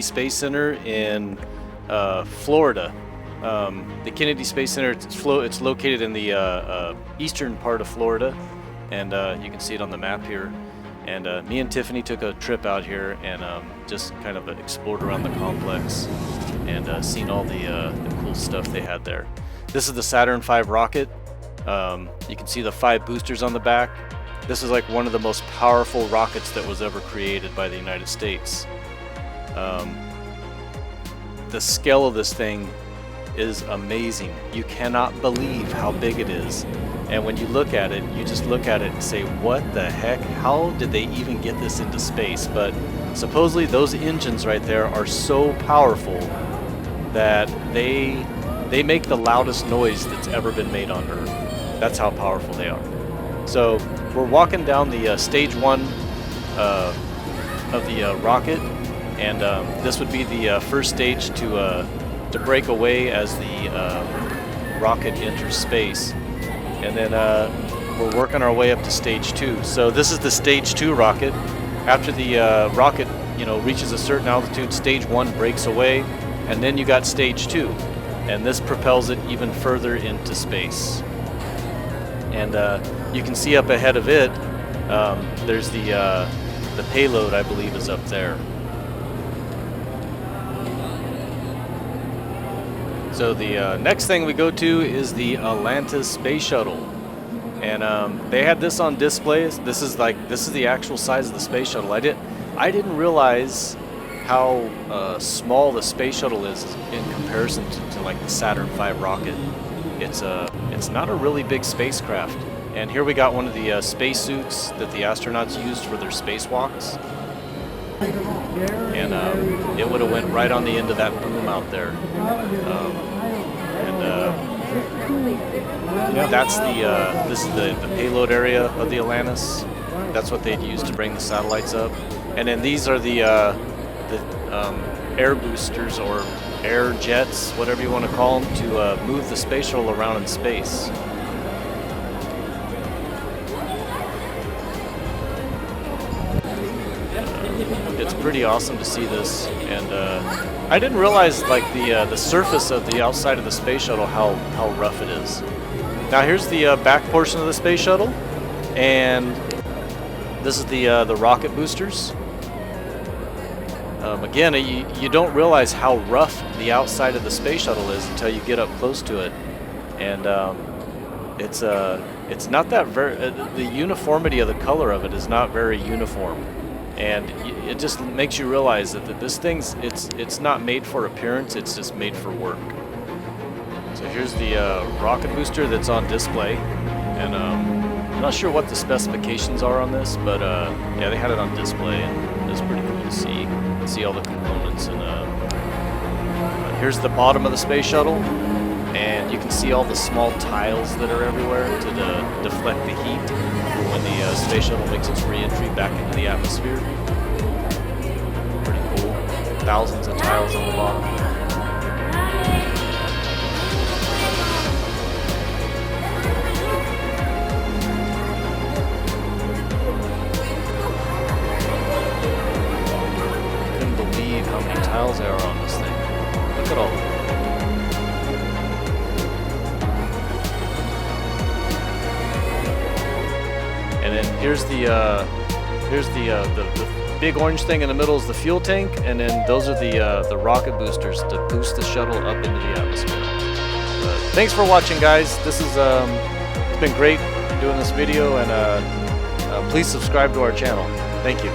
Kennedy Space Center in Florida. The Kennedy Space Center, it's located in the eastern part of Florida, and you can see it on the map here. And me and Tiffany took a trip out here and just kind of explored around the complex and seen all the cool stuff they had there. This is the Saturn V rocket. You can see the 5 boosters on the back. This is like one of the most powerful rockets that was ever created by the United States. The scale of this thing is amazing. You cannot believe how big it is. And when you look at it, you just look at it and say, what the heck? How did they even get this into space? But supposedly those engines right there are so powerful that they make the loudest noise that's ever been made on Earth. That's how powerful they are. So we're walking down the stage 1 of the rocket, and this would be the first stage to break away as the rocket enters space. And then we're working our way up to stage 2. So this is the stage 2 rocket. After the rocket, reaches a certain altitude, stage 1 breaks away, and then you got stage 2, and this propels it even further into space. And you can see up ahead of it, there's the payload, I believe, is up there. So the next thing we go to is the Atlantis space shuttle, and they had this on display. This is the actual size of the space shuttle. I didn't realize how small the space shuttle is in comparison to like the Saturn V rocket. It's not a really big spacecraft. And here we got one of the spacesuits that the astronauts used for their spacewalks. And it would have went right on the end of that boom out there. That's this is the payload area of the Atlantis. That's what they'd use to bring the satellites up. And then these are the air boosters or air jets, whatever you want to call them, to move the space shuttle around in space. It's pretty awesome to see this, and I didn't realize like the surface of the outside of the space shuttle how rough it is. Now here's the back portion of the space shuttle, and this is the rocket boosters. Again, you don't realize how rough the outside of the space shuttle is until you get up close to it, and it's not that very. The uniformity of the color of it is not very uniform, and it just makes you realize that this thing's it's not made for appearance. It's just made for work. So here's the rocket booster that's on display, and I'm not sure what the specifications are on this, but yeah, they had it on display, and it's pretty cool to see. See all the components, and here's the bottom of the space shuttle, and you can see all the small tiles that are everywhere to deflect the heat when the space shuttle makes its re-entry back into the atmosphere. Pretty cool. Thousands of tiles on the bottom. How many tiles there are on this thing. Look at all of them. And then here's the big orange thing in the middle is the fuel tank, and then those are the rocket boosters to boost the shuttle up into the atmosphere. Thanks for watching, guys. This is it's been great doing this video, and please subscribe to our channel. Thank you.